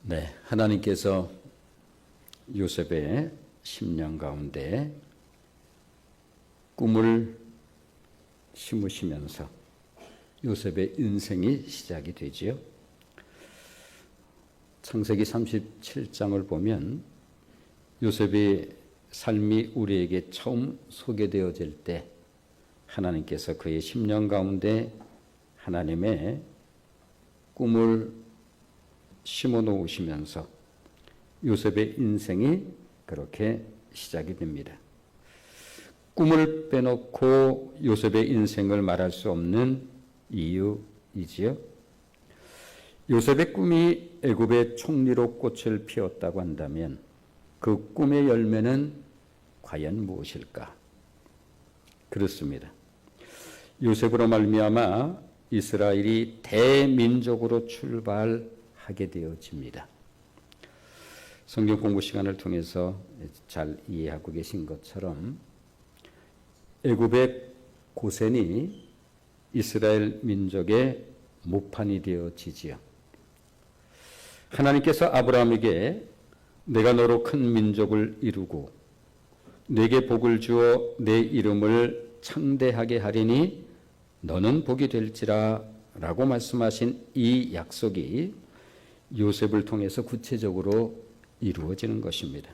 네, 하나님께서 요셉의 10년 가운데 꿈을 심으시면서 요셉의 인생이 시작이 되지요. 창세기 37장을 보면 요셉의 삶이 우리에게 처음 소개되어질 때 하나님께서 그의 10년 가운데 하나님의 꿈을 심어 놓으시면서 요셉의 인생이 그렇게 시작이 됩니다. 꿈을 빼놓고 요셉의 인생을 말할 수 없는 이유이지요. 요셉의 꿈이 애굽의 총리로 꽃을 피웠다고 한다면 그 꿈의 열매는 과연 무엇일까? 그렇습니다. 요셉으로 말미암아 이스라엘이 대민족으로 출발하게 되어집니다. 성경 공부 시간을 통해서 잘 이해하고 계신 것처럼 애굽의 고센이 이스라엘 민족의 모판이 되어지지요. 하나님께서 아브라함에게 내가 너로 큰 민족을 이루고 내게 복을 주어 내 이름을 창대하게 하리니 너는 복이 될지라 라고 말씀하신 이 약속이 요셉을 통해서 구체적으로 이루어지는 것입니다.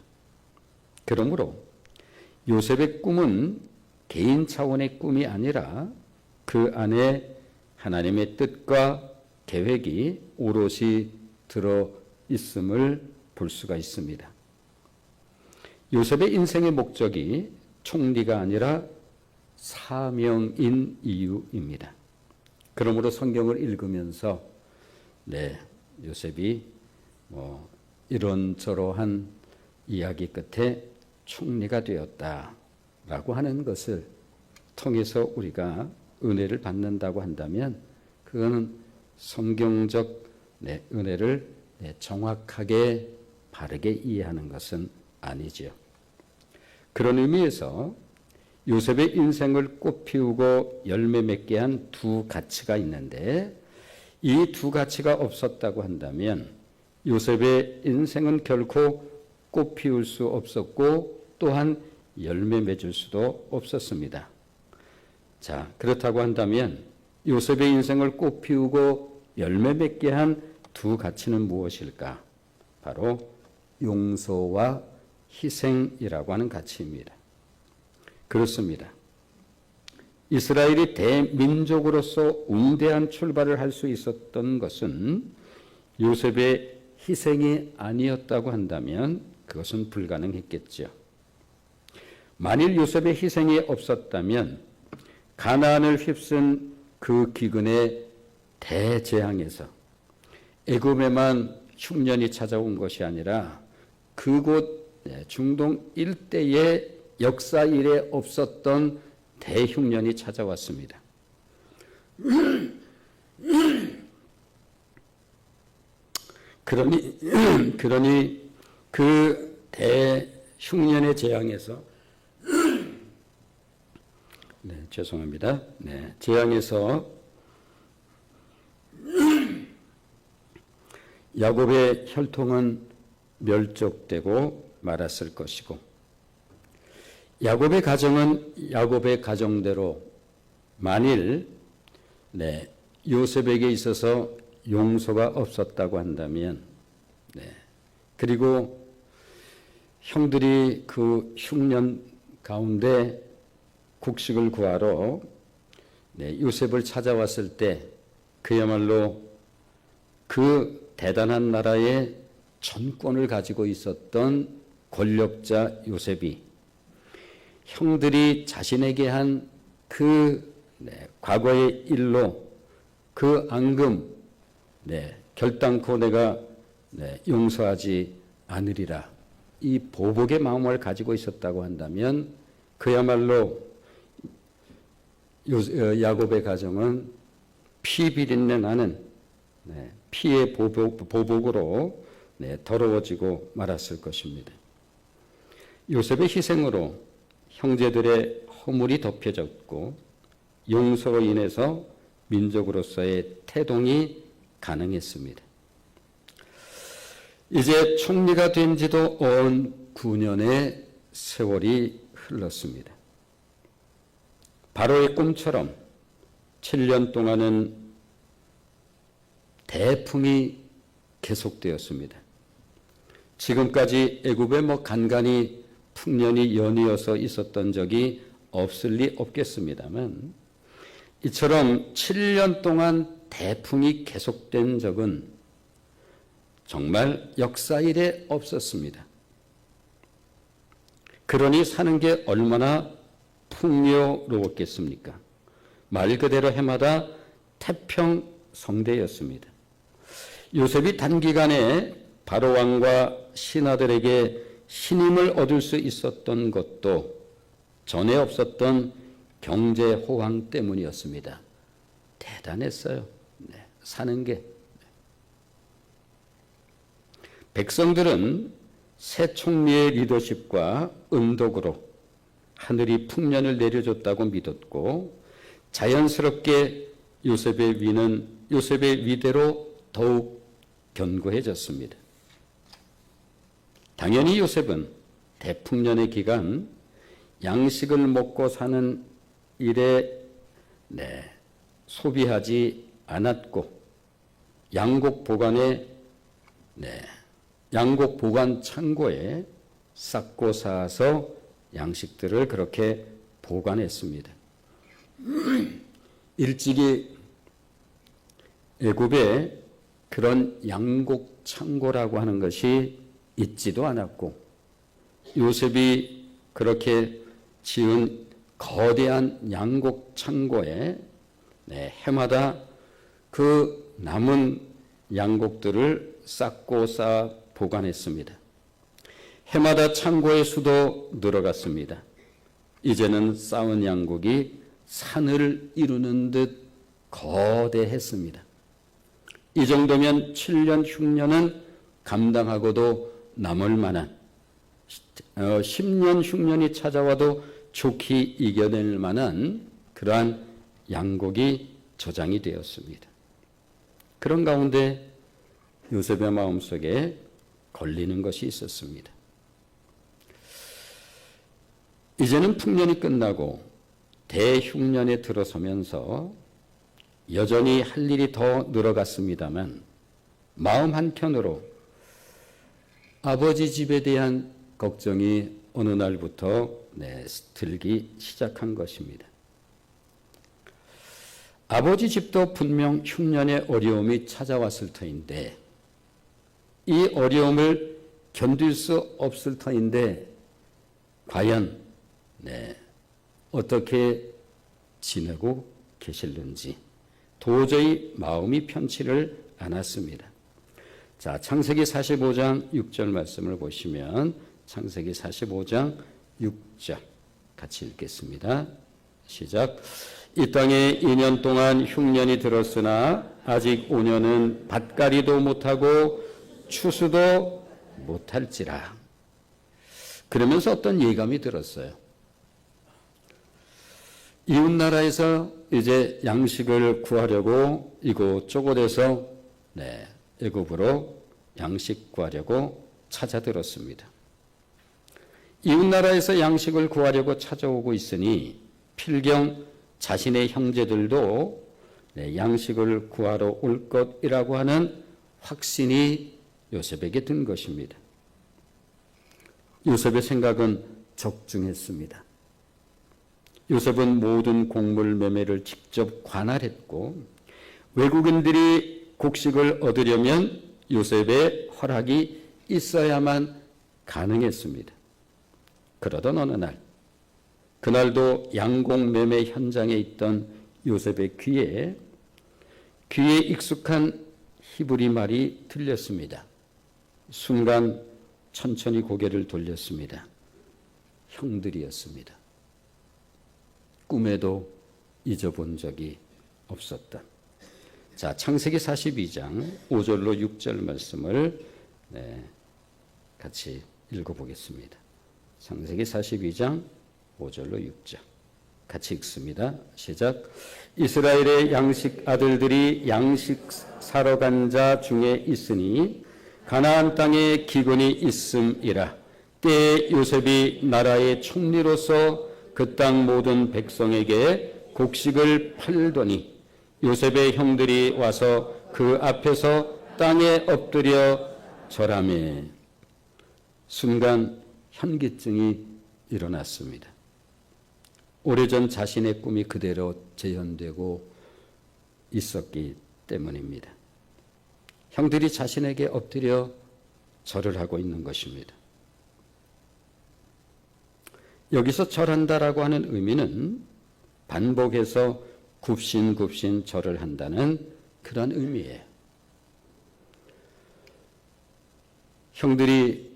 그러므로 요셉의 꿈은 개인 차원의 꿈이 아니라 그 안에 하나님의 뜻과 계획이 오롯이 들어 있음을 볼 수가 있습니다. 요셉의 인생의 목적이 총리가 아니라 사명인 이유입니다. 그러므로 성경을 읽으면서 요셉이 이런저러한 이야기 끝에 총리가 되었다라고 하는 것을 통해서 우리가 은혜를 받는다고 한다면 그거는 성경적 은혜를 정확하게 바르게 이해하는 것은 아니지요. 그런 의미에서 요셉의 인생을 꽃피우고 열매 맺게 한 두 가치가 있는데 이 두 가치가 없었다고 한다면 요셉의 인생은 결코 꽃피울 수 없었고 또한 열매 맺을 수도 없었습니다. 자, 그렇다고 한다면 요셉의 인생을 꽃피우고 열매 맺게 한 두 가치는 무엇일까? 바로 용서와 희생이라고 하는 가치입니다. 그렇습니다. 이스라엘이 대민족으로서 웅대한 출발을 할 수 있었던 것은 요셉의 희생이 아니었다고 한다면 그것은 불가능했겠죠. 만일 요셉의 희생이 없었다면 가나안을 휩쓴 그 기근의 대재앙에서 애굽에만 흉년이 찾아온 것이 아니라 그곳 중동 일대에 역사 이래 없었던 대흉년이 찾아왔습니다. 그러니 그 대흉년의 재앙에서 죄송합니다. 재앙에서 야곱의 혈통은 멸족되고 말았을 것이고 야곱의 가정은 야곱의 가정대로 만일 요셉에게 있어서 용서가 없었다고 한다면 그리고 형들이 그 흉년 가운데 곡식을 구하러 요셉을 찾아왔을 때 그야말로 그 대단한 나라의 전권을 가지고 있었던 권력자 요셉이 형들이 자신에게 한 그 과거의 일로 그 앙금 결단코 내가 용서하지 않으리라 이 보복의 마음을 가지고 있었다고 한다면 그야말로 야곱의 가정은 피 비린내 나는 피의 보복으로 더러워지고 말았을 것입니다. 요셉의 희생으로 형제들의 허물이 덮여졌고 용서로 인해서 민족으로서의 태동이 가능했습니다. 이제 총리가 된 지도 언 9년의 세월이 흘렀습니다. 바로의 꿈처럼 7년 동안은 대풍이 계속되었습니다. 지금까지 애굽에 간간히 풍년이 연이어서 있었던 적이 없을 리 없겠습니다만, 이처럼 7년 동안 대풍이 계속된 적은 정말 역사 이래 없었습니다. 그러니 사는 게 얼마나 풍요로웠겠습니까? 말 그대로 해마다 태평성대였습니다. 요셉이 단기간에 바로 왕과 신하들에게 신임을 얻을 수 있었던 것도 전에 없었던 경제 호황 때문이었습니다. 대단했어요. 사는 게. 백성들은 새 총리의 리더십과 은덕으로 하늘이 풍년을 내려줬다고 믿었고, 자연스럽게 요셉의 위대로 더욱 견고해졌습니다. 당연히 요셉은 대풍년의 기간 양식을 먹고 사는 일에 소비하지 않았고, 양곡 보관 창고에 쌓고 쌓아서 양식들을 그렇게 보관했습니다. 일찍이 애굽에 그런 양곡 창고라고 하는 것이 있지도 않았고, 요셉이 그렇게 지은 거대한 양곡 창고에 해마다 그 남은 양곡들을 쌓고 쌓아 보관했습니다. 해마다 창고의 수도 늘어갔습니다. 이제는 쌓은 양곡이 산을 이루는 듯 거대했습니다. 이 정도면 7년 흉년은 감당하고도 남을 만한, 10년 흉년이 찾아와도 좋게 이겨낼 만한 그러한 양곡이 저장이 되었습니다. 그런 가운데 요셉의 마음속에 걸리는 것이 있었습니다. 이제는 풍년이 끝나고 대흉년에 들어서면서 여전히 할 일이 더 늘어갔습니다만, 마음 한켠으로 아버지 집에 대한 걱정이 어느 날부터 들기 시작한 것입니다. 아버지 집도 분명 흉년의 어려움이 찾아왔을 터인데, 이 어려움을 견딜 수 없을 터인데 과연 어떻게 지내고 계실는지 도저히 마음이 편치를 않았습니다. 자, 창세기 45장 6절 말씀을 보시면, 창세기 45장 6절 같이 읽겠습니다. 시작. 이 땅에 2년 동안 흉년이 들었으나 아직 5년은 밭갈이도 못하고 추수도 못할지라. 그러면서 어떤 예감이 들었어요. 이웃나라에서 이제 양식을 구하려고 이곳저곳에서 애굽으로 양식 구하려고 찾아들었습니다. 이웃나라에서 양식을 구하려고 찾아오고 있으니 필경 자신의 형제들도 양식을 구하러 올 것이라고 하는 확신이 요셉에게 든 것입니다. 요셉의 생각은 적중했습니다. 요셉은 모든 곡물 매매를 직접 관할했고, 외국인들이 곡식을 얻으려면 요셉의 허락이 있어야만 가능했습니다. 그러던 어느 날, 그날도 양곡 매매 현장에 있던 요셉의 귀에 익숙한 히브리 말이 들렸습니다. 순간 천천히 고개를 돌렸습니다. 형들이었습니다. 꿈에도 잊어본 적이 없었던. 자, 창세기 42장 5절로 6절 말씀을 같이 읽어보겠습니다. 창세기 42장 5절로 6절 같이 읽습니다. 시작. 이스라엘의 양식 아들들이 양식 사러 간 자 중에 있으니 가나안 땅에 기근이 있음이라. 때에 요셉이 나라의 총리로서 그 땅 모든 백성에게 곡식을 팔더니 요셉의 형들이 와서 그 앞에서 땅에 엎드려 절하매. 순간 현기증이 일어났습니다. 오래전 자신의 꿈이 그대로 재현되고 있었기 때문입니다. 형들이 자신에게 엎드려 절을 하고 있는 것입니다. 여기서 절한다라고 하는 의미는 반복해서 굽신굽신 절을 한다는 그런 의미예요. 형들이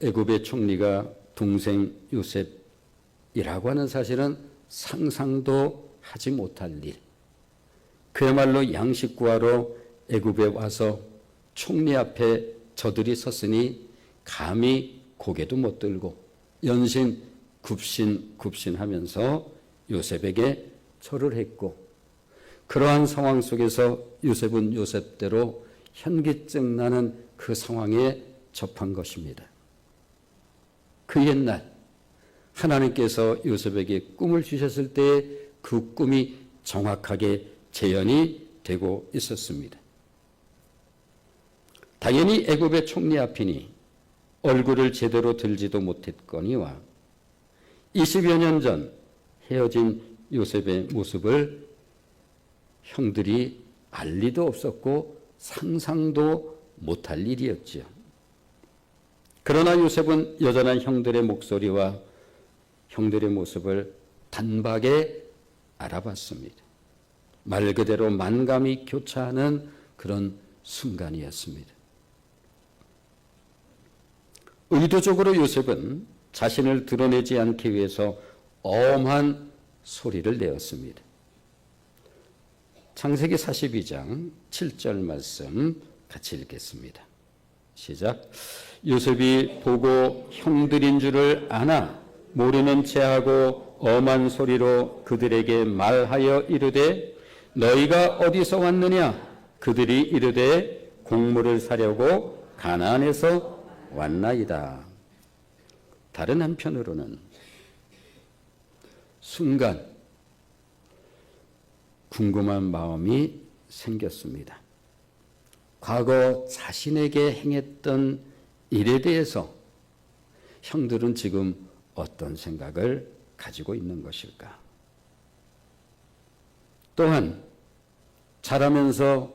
애굽의 총리가 동생 요셉이라고 하는 사실은 상상도 하지 못할 일. 그야말로 양식 구하러 애굽에 와서 총리 앞에 저들이 섰으니 감히 고개도 못 들고 연신 굽신하면서 요셉에게 절을 했고, 그러한 상황 속에서 요셉은 요셉대로 현기증 나는 그 상황에 접한 것입니다. 그 옛날 하나님께서 요셉에게 꿈을 주셨을 때 그 꿈이 정확하게 재현이 되고 있었습니다. 당연히 애굽의 총리 앞이니 얼굴을 제대로 들지도 못했거니와 20여 년 전 헤어진 요셉의 모습을 형들이 알 리도 없었고 상상도 못할 일이었지요. 그러나 요셉은 여전한 형들의 목소리와 형들의 모습을 단박에 알아봤습니다. 말 그대로 만감이 교차하는 그런 순간이었습니다. 의도적으로 요셉은 자신을 드러내지 않기 위해서 엄한 소리를 내었습니다. 창세기 42장 7절 말씀 같이 읽겠습니다. 시작. 요셉이 보고 형들인 줄을 아나 모르는 체하고 엄한 소리로 그들에게 말하여 이르되 너희가 어디서 왔느냐? 그들이 이르되 곡물을 사려고 가나안에서 왔나이다. 다른 한편으로는 순간 궁금한 마음이 생겼습니다. 과거 자신에게 행했던 일에 대해서 형들은 지금 어떤 생각을 가지고 있는 것일까? 또한 자라면서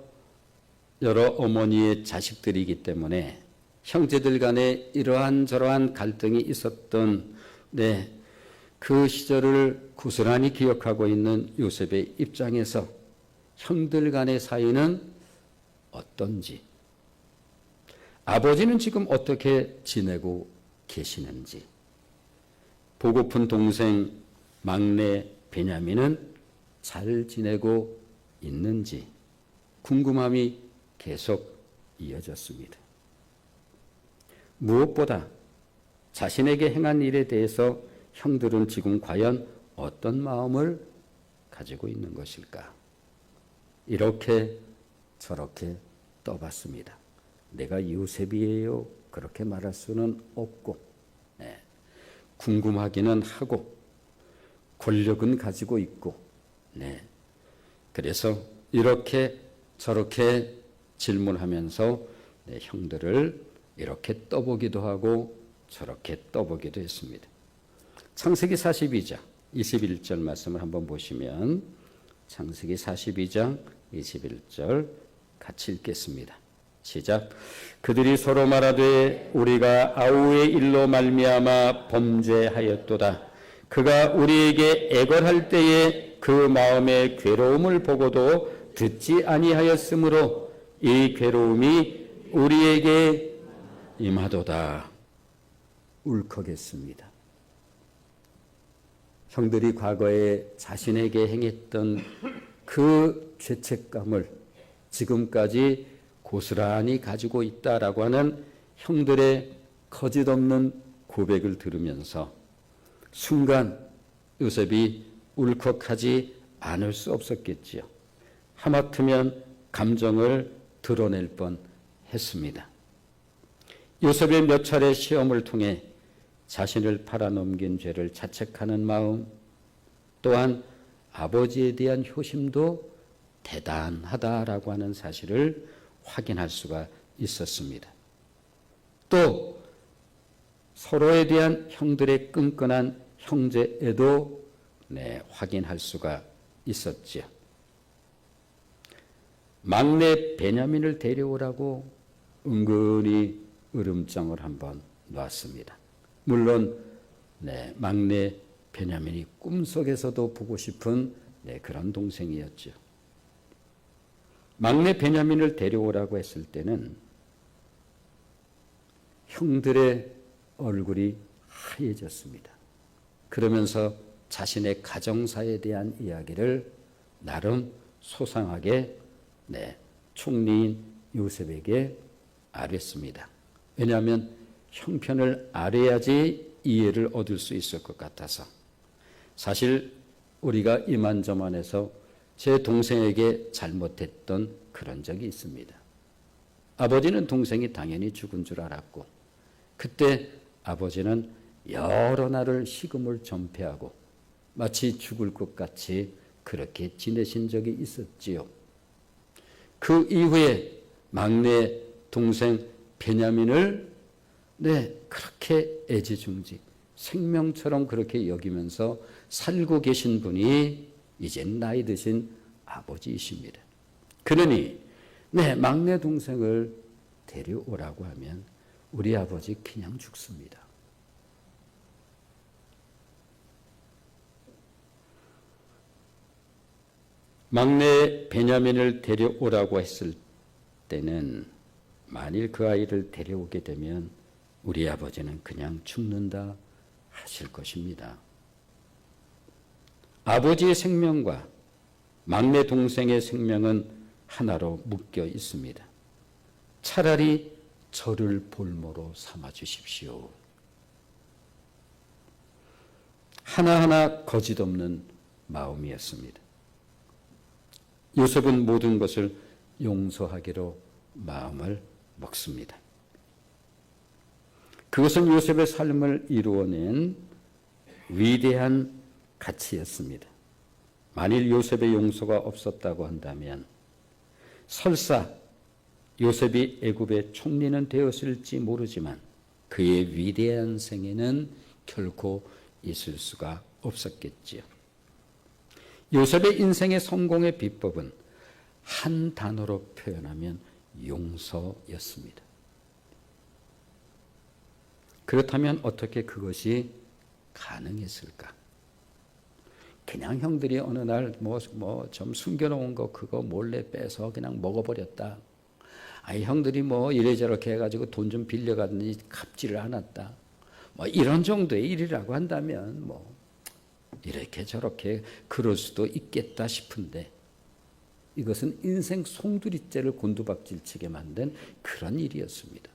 여러 어머니의 자식들이기 때문에 형제들 간에 이러한 저러한 갈등이 있었던 그 시절을 고스란히 기억하고 있는 요셉의 입장에서 형들 간의 사이는 어떤지, 아버지는 지금 어떻게 지내고 계시는지, 보고픈 동생 막내 베냐민은 잘 지내고 있는지 궁금함이 계속 이어졌습니다. 무엇보다 자신에게 행한 일에 대해서 형들은 지금 과연 어떤 마음을 가지고 있는 것일까? 이렇게 저렇게 떠봤습니다. 내가 요셉이에요. 그렇게 말할 수는 없고, 궁금하기는 하고, 권력은 가지고 있고, 그래서 이렇게 저렇게 질문하면서 형들을 이렇게 떠보기도 하고 저렇게 떠보기도 했습니다. 창세기 42장 21절 말씀을 한번 보시면 창세기 42장 21절 같이 읽겠습니다. 시작. 그들이 서로 말하되 우리가 아우의 일로 말미암아 범죄하였도다. 그가 우리에게 애걸할 때에 그 마음의 괴로움을 보고도 듣지 아니하였으므로 이 괴로움이 우리에게 임하도다. 울컥했습니다. 형들이 과거에 자신에게 행했던 그 죄책감을 지금까지 고스란히 가지고 있다라고 하는 형들의 거짓없는 고백을 들으면서 순간 요셉이 울컥하지 않을 수 없었겠지요. 하마터면 감정을 드러낼 뻔했습니다. 요셉의 몇 차례 시험을 통해 자신을 팔아넘긴 죄를 자책하는 마음, 또한 아버지에 대한 효심도 대단하다라고 하는 사실을 확인할 수가 있었습니다. 또 서로에 대한 형들의 끈끈한 형제애도 확인할 수가 있었지요. 막내 베냐민을 데려오라고 은근히 으름장을 한번 놨습니다. 물론 막내 베냐민이 꿈속에서도 보고 싶은 그런 동생이었죠. 막내 베냐민을 데려오라고 했을 때는 형들의 얼굴이 하얘졌습니다. 그러면서 자신의 가정사에 대한 이야기를 나름 소상하게 총리인 요셉에게 아뢰습니다. 왜냐하면 형편을 아뢰야지 이해를 얻을 수 있을 것 같아서. 사실 우리가 이만저만해서 제 동생에게 잘못했던 그런 적이 있습니다. 아버지는 동생이 당연히 죽은 줄 알았고, 그때 아버지는 여러 날을 식음을 전폐하고 마치 죽을 것 같이 그렇게 지내신 적이 있었지요. 그 이후에 막내 동생 베냐민을 그렇게 애지중지 생명처럼 그렇게 여기면서 살고 계신 분이 이제 나이 드신 아버지이십니다. 그러니 막내 동생을 데려오라고 하면 우리 아버지 그냥 죽습니다. 막내 베냐민을 데려오라고 했을 때는 만일 그 아이를 데려오게 되면 우리 아버지는 그냥 죽는다 하실 것입니다. 아버지의 생명과 막내 동생의 생명은 하나로 묶여 있습니다. 차라리 저를 볼모로 삼아 주십시오. 하나하나 거짓없는 마음이었습니다. 요셉은 모든 것을 용서하기로 마음을 먹습니다. 그것은 요셉의 삶을 이루어낸 위대한 가치였습니다. 만일 요셉의 용서가 없었다고 한다면 설사 요셉이 애굽의 총리는 되었을지 모르지만 그의 위대한 생애는 결코 있을 수가 없었겠지요. 요셉의 인생의 성공의 비법은 한 단어로 표현하면 용서였습니다. 그렇다면 어떻게 그것이 가능했을까? 그냥 형들이 어느 날 좀 숨겨놓은 거 그거 몰래 빼서 그냥 먹어버렸다. 형들이 이래저렇게 해가지고 돈 좀 빌려가더니 갚지를 않았다. 이런 정도의 일이라고 한다면 이렇게 저렇게 그럴 수도 있겠다 싶은데 이것은 인생 송두리째를 곤두박질치게 만든 그런 일이었습니다.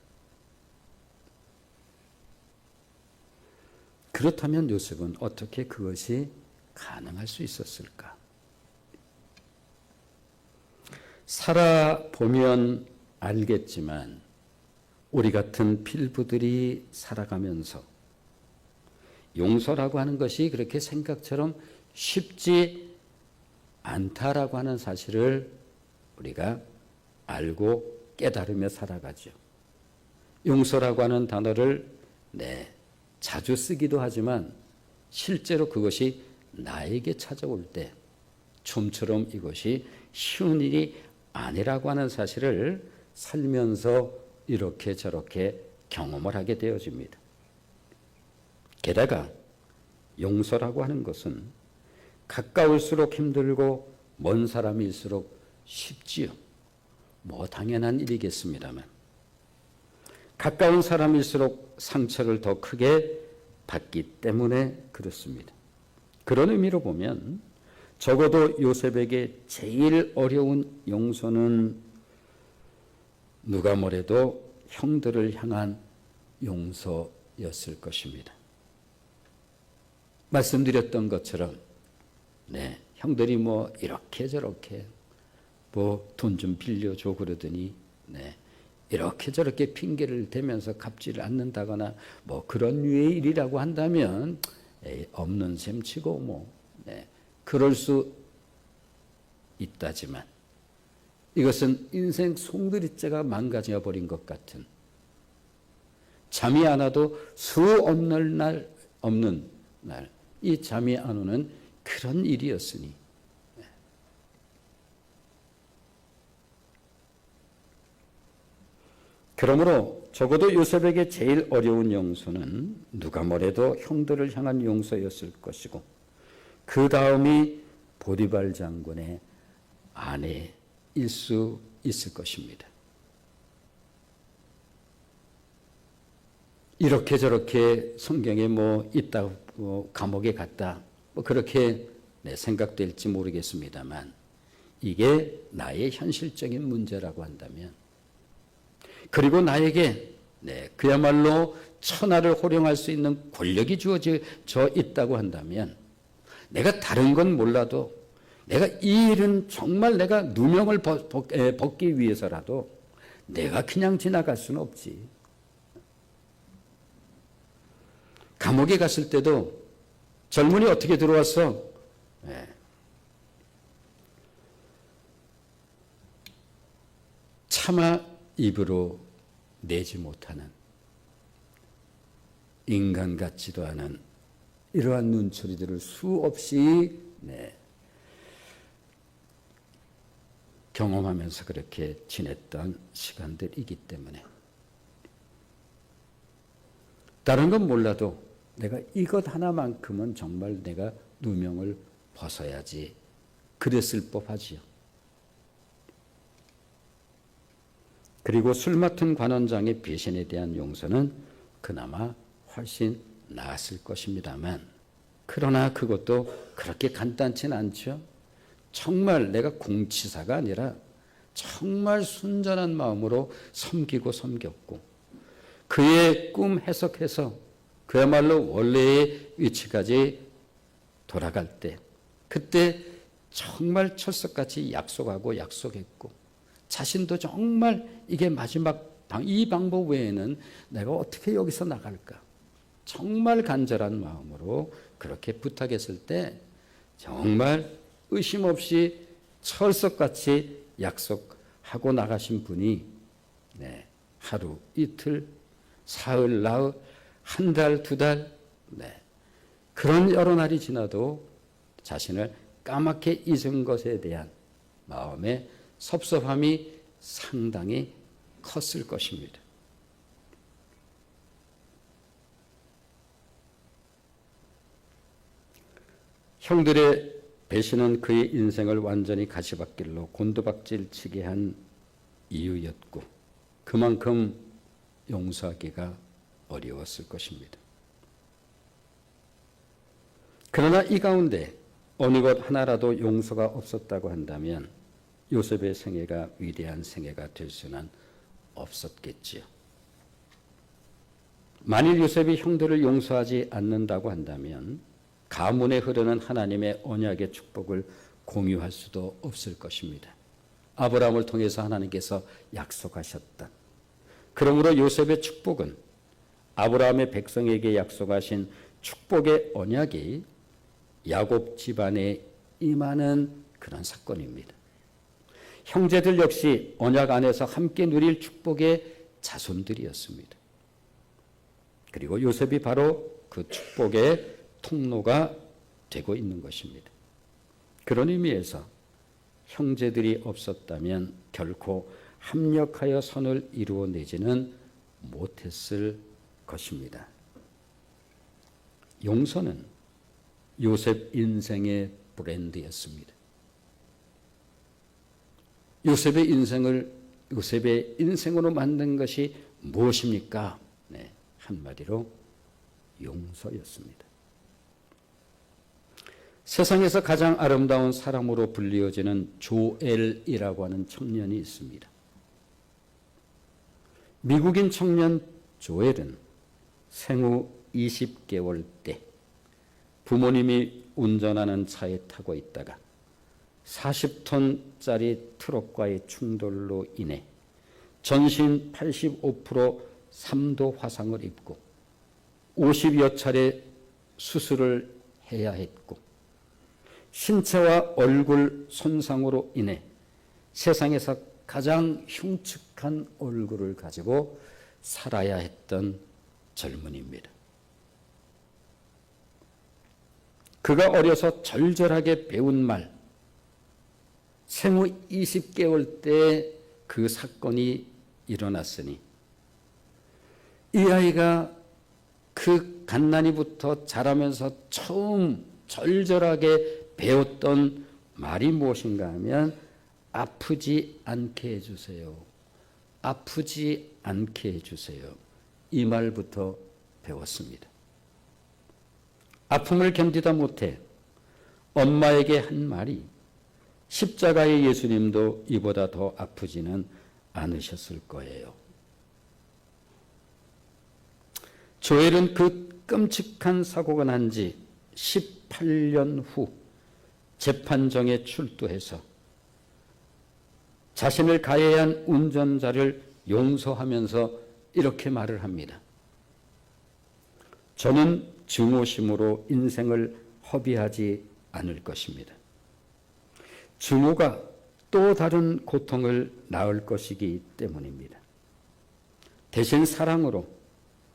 그렇다면 요셉은 어떻게 그것이 가능할 수 있었을까? 살아보면 알겠지만 우리 같은 필부들이 살아가면서 용서라고 하는 것이 그렇게 생각처럼 쉽지 않다라고 하는 사실을 우리가 알고 깨달으며 살아가죠. 용서라고 하는 단어를 자주 쓰기도 하지만 실제로 그것이 나에게 찾아올 때 좀처럼 이것이 쉬운 일이 아니라고 하는 사실을 살면서 이렇게 저렇게 경험을 하게 되어집니다. 게다가 용서라고 하는 것은 가까울수록 힘들고 먼 사람일수록 쉽지요. 당연한 일이겠습니다만 가까운 사람일수록 상처를 더 크게 받기 때문에 그렇습니다. 그런 의미로 보면 적어도 요셉에게 제일 어려운 용서는 누가 뭐래도 형들을 향한 용서였을 것입니다. 말씀드렸던 것처럼 형들이 이렇게 저렇게 돈 좀 빌려줘 그러더니 이렇게 저렇게 핑계를 대면서 갚지를 않는다거나 뭐 그런 류의 일이라고 한다면 없는 셈 치고 뭐 그럴 수 있다지만 이것은 인생 송두리째가 망가져 버린 것 같은, 잠이 안 와도 수 없는 날 이 잠이 안 오는 그런 일이었으니 그러므로 적어도 요셉에게 제일 어려운 용서는 누가 뭐래도 형들을 향한 용서였을 것이고 그 다음이 보디발 장군의 아내일 수 있을 것입니다. 이렇게 저렇게 성경에 뭐 있다, 감옥에 갔다, 뭐 그렇게 생각될지 모르겠습니다만 이게 나의 현실적인 문제라고 한다면, 그리고 나에게 그야말로 천하를 호령할 수 있는 권력이 주어져 있다고 한다면 내가 다른 건 몰라도 내가 이 일은 정말 내가 누명을 벗기 위해서라도 내가 그냥 지나갈 수는 없지. 감옥에 갔을 때도 젊은이 어떻게 들어왔어? 차마 입으로 내지 못하는, 인간 같지도 않은 이러한 눈초리들을 수없이 경험하면서 그렇게 지냈던 시간들이기 때문에 다른 건 몰라도 내가 이것 하나만큼은 정말 내가 누명을 벗어야지 그랬을 법하지요. 그리고 술 맡은 관원장의 배신에 대한 용서는 그나마 훨씬 나았을 것입니다만, 그러나 그것도 그렇게 간단치는 않죠. 정말 내가 공치사가 아니라 정말 순전한 마음으로 섬기고 섬겼고 그의 꿈 해석해서 그야말로 원래의 위치까지 돌아갈 때, 그때 정말 철석같이 약속하고 약속했고 자신도 정말 이게 마지막 이 방법 외에는 내가 어떻게 여기서 나갈까 정말 간절한 마음으로 그렇게 부탁했을 때 정말 의심 없이 철석같이 약속하고 나가신 분이 하루 이틀 사흘 나흘 한 달 두 달 그런 여러 날이 지나도 자신을 까맣게 잊은 것에 대한 마음의 섭섭함이 상당히 컸을 것입니다. 형들의 배신은 그의 인생을 완전히 가시밭길로 곤두박질치게 한 이유였고 그만큼 용서하기가 어려웠을 것입니다. 그러나 이 가운데 어느 것 하나라도 용서가 없었다고 한다면 요셉의 생애가 위대한 생애가 될 수는 없었겠지요. 만일 요셉이 형들을 용서하지 않는다고 한다면 가문에 흐르는 하나님의 언약의 축복을 공유할 수도 없을 것입니다. 아브라함을 통해서 하나님께서 약속하셨던, 그러므로 요셉의 축복은 아브라함의 백성에게 약속하신 축복의 언약이 야곱 집안에 임하는 그런 사건입니다. 형제들 역시 언약 안에서 함께 누릴 축복의 자손들이었습니다. 그리고 요셉이 바로 그 축복의 통로가 되고 있는 것입니다. 그런 의미에서 형제들이 없었다면 결코 합력하여 선을 이루어내지는 못했을 것입니다. 용서는 요셉 인생의 브랜드였습니다. 요셉의 인생으로 만든 것이 무엇입니까? 한마디로 용서였습니다. 세상에서 가장 아름다운 사람으로 불리어지는 조엘이라고 하는 청년이 있습니다. 미국인 청년 조엘은 생후 20개월 때 부모님이 운전하는 차에 타고 있다가 40톤짜리 트럭과의 충돌로 인해 전신 85% 3도 화상을 입고 50여 차례 수술을 해야 했고 신체와 얼굴 손상으로 인해 세상에서 가장 흉측한 얼굴을 가지고 살아야 했던 젊은이입니다. 그가 어려서 절절하게 배운 말, 생후 20개월 때 그 사건이 일어났으니 이 아이가 그 갓난이부터 자라면서 처음 절절하게 배웠던 말이 무엇인가 하면 아프지 않게 해주세요. 아프지 않게 해주세요. 이 말부터 배웠습니다. 아픔을 견디다 못해 엄마에게 한 말이 십자가의 예수님도 이보다 더 아프지는 않으셨을 거예요. 조엘은 그 끔찍한 사고가 난 지 18년 후 재판정에 출두해서 자신을 가해한 운전자를 용서하면서 이렇게 말을 합니다. 저는 증오심으로 인생을 허비하지 않을 것입니다. 증오가 또 다른 고통을 낳을 것이기 때문입니다. 대신 사랑으로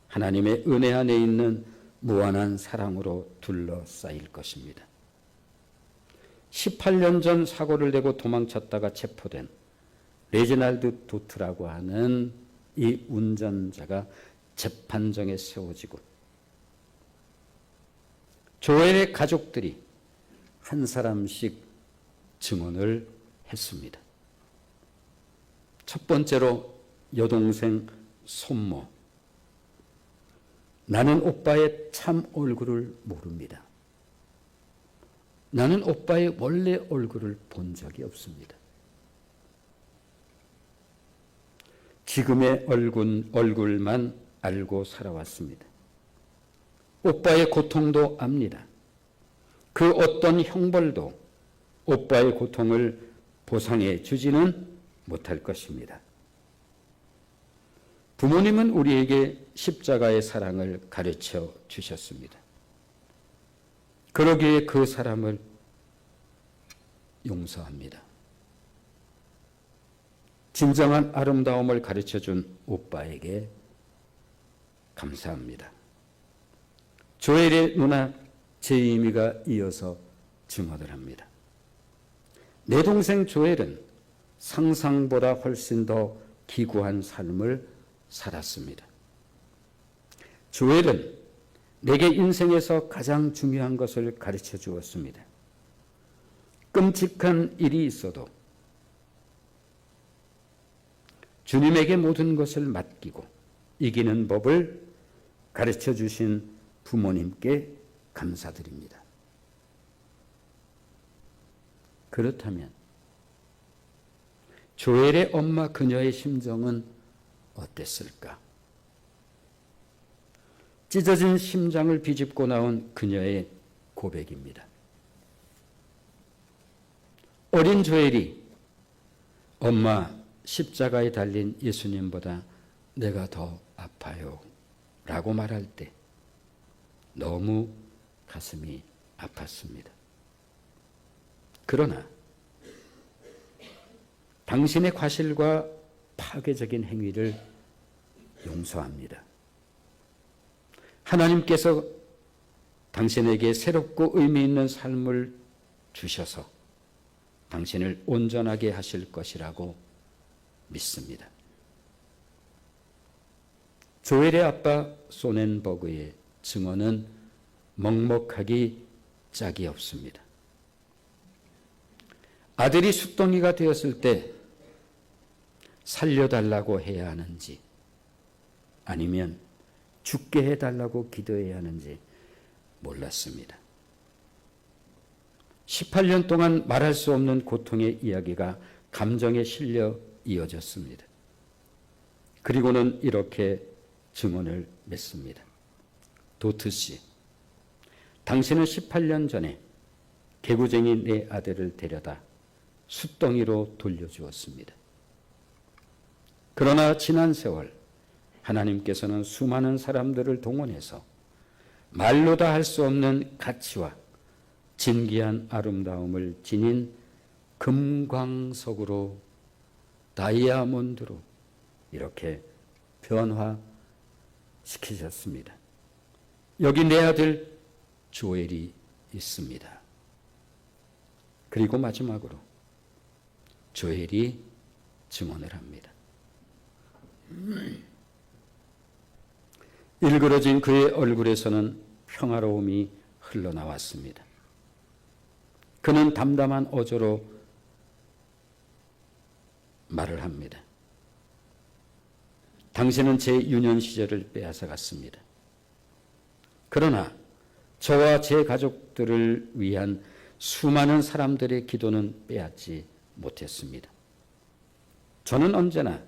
하나님의 은혜 안에 있는 무한한 사랑으로 둘러싸일 것입니다. 18년 전 사고를 내고 도망쳤다가 체포된 레지날드 도트라고 하는 이 운전자가 재판정에 세워지고 조엘의 가족들이 한 사람씩 증언을 했습니다. 첫 번째로 여동생 손모. 나는 오빠의 참 얼굴을 모릅니다. 나는 오빠의 원래 얼굴을 본 적이 없습니다. 지금의 얼굴만 알고 살아왔습니다. 오빠의 고통도 압니다. 그 어떤 형벌도 오빠의 고통을 보상해 주지는 못할 것입니다. 부모님은 우리에게 십자가의 사랑을 가르쳐 주셨습니다. 그러기에 그 사람을 용서합니다. 진정한 아름다움을 가르쳐 준 오빠에게 감사합니다. 조엘의 누나 제이미가 이어서 증언을 합니다. 내 동생 조엘은 상상보다 훨씬 더 기구한 삶을 살았습니다. 조엘은 내게 인생에서 가장 중요한 것을 가르쳐 주었습니다. 끔찍한 일이 있어도 주님에게 모든 것을 맡기고 이기는 법을 가르쳐 주신 부모님께 감사드립니다. 그렇다면 조엘의 엄마 그녀의 심정은 어땠을까? 찢어진 심장을 비집고 나온 그녀의 고백입니다. 어린 조엘이 엄마 십자가에 달린 예수님보다 내가 더 아파요 라고 말할 때 너무 가슴이 아팠습니다. 그러나 당신의 과실과 파괴적인 행위를 용서합니다. 하나님께서 당신에게 새롭고 의미 있는 삶을 주셔서 당신을 온전하게 하실 것이라고 믿습니다. 조엘의 아빠 소넨버그의 증언은 먹먹하기 짝이 없습니다. 아들이 숫덩이가 되었을 때 살려달라고 해야 하는지 아니면 죽게 해달라고 기도해야 하는지 몰랐습니다. 18년 동안 말할 수 없는 고통의 이야기가 감정에 실려 이어졌습니다. 그리고는 이렇게 증언을 맺습니다. 도트 씨, 당신은 18년 전에 개구쟁이 내 아들을 데려다 숫덩이로 돌려주었습니다. 그러나 지난 세월 하나님께서는 수많은 사람들을 동원해서 말로 다 할 수 없는 가치와 진귀한 아름다움을 지닌 금광석으로, 다이아몬드로 이렇게 변화시키셨습니다. 여기 내 아들 조엘이 있습니다. 그리고 마지막으로 조엘이 증언을 합니다. 일그러진 그의 얼굴에서는 평화로움이 흘러나왔습니다. 그는 담담한 어조로 말을 합니다. 당신은 제 유년 시절을 빼앗아 갔습니다. 그러나 저와 제 가족들을 위한 수많은 사람들의 기도는 빼앗지 못했습니다. 저는 언제나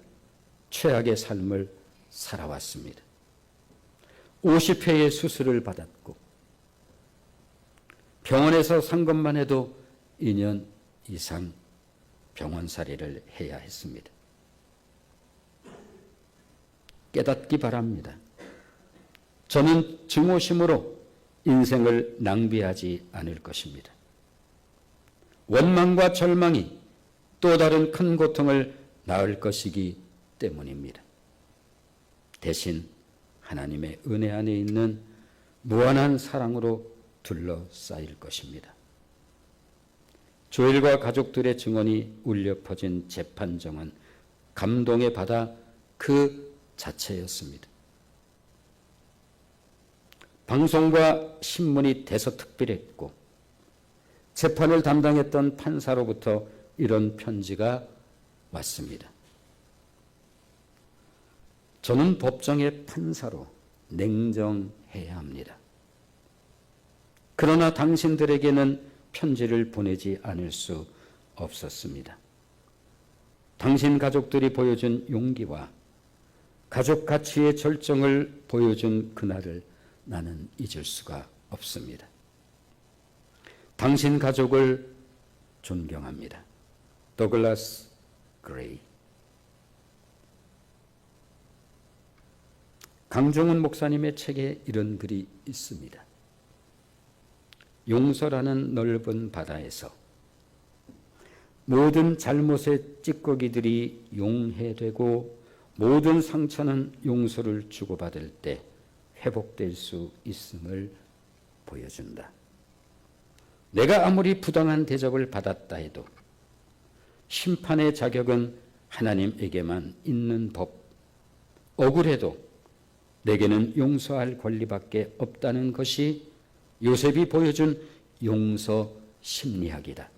최악의 삶을 살아왔습니다. 50회의 수술을 받았고 병원에서 산 것만 해도 2년 이상 병원살이를 해야 했습니다. 깨닫기 바랍니다. 저는 증오심으로 인생을 낭비하지 않을 것입니다. 원망과 절망이 또 다른 큰 고통을 낳을 것이기 때문입니다. 대신 하나님의 은혜 안에 있는 무한한 사랑으로 둘러싸일 것입니다. 조엘과 가족들의 증언이 울려 퍼진 재판정은 감동의 바다 그 자체였습니다. 방송과 신문이 대서특필했고 재판을 담당했던 판사로부터 이런 편지가 왔습니다. 저는 법정의 판사로 냉정해야 합니다. 그러나 당신들에게는 편지를 보내지 않을 수 없었습니다. 당신 가족들이 보여준 용기와 가족 가치의 절정을 보여준 그날을 나는 잊을 수가 없습니다. 당신 가족을 존경합니다. 더글라스 그레이. 강종훈 목사님의 책에 이런 글이 있습니다. 용서라는 넓은 바다에서 모든 잘못의 찌꺼기들이 용해되고 모든 상처는 용서를 주고받을 때 회복될 수 있음을 보여준다. 내가 아무리 부당한 대접을 받았다 해도 심판의 자격은 하나님에게만 있는 법. 억울해도 내게는 용서할 권리밖에 없다는 것이 요셉이 보여준 용서 심리학이다.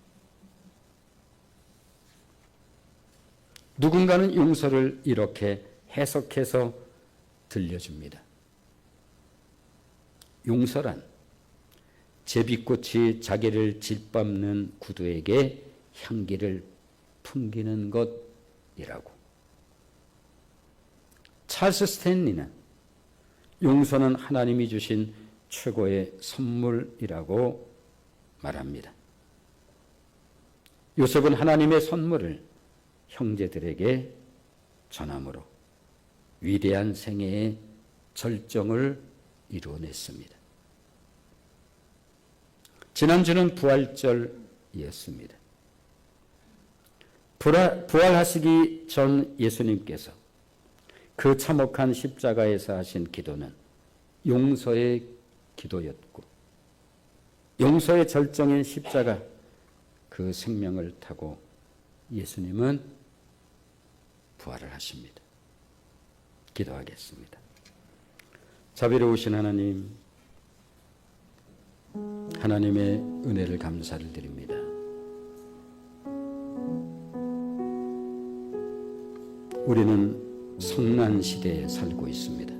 누군가는 용서를 이렇게 해석해서 들려줍니다. 용서란 제비꽃이 자기를 짓밟는 구두에게 향기를 풍기는 것이라고. 찰스 스탠리는 용서는 하나님이 주신 최고의 선물이라고 말합니다. 요셉은 하나님의 선물을 형제들에게 전함으로 위대한 생애의 절정을 이루어냈습니다. 지난주는 부활절이었습니다. 부활하시기 전 예수님께서 그 참혹한 십자가에서 하신 기도는 용서의 기도였고 용서의 절정인 십자가 그 생명을 타고 예수님은 부활을 하십니다. 기도하겠습니다. 자비로우신 하나님, 하나님의 은혜를 감사를 드립니다. 우리는 성난 시대에 살고 있습니다.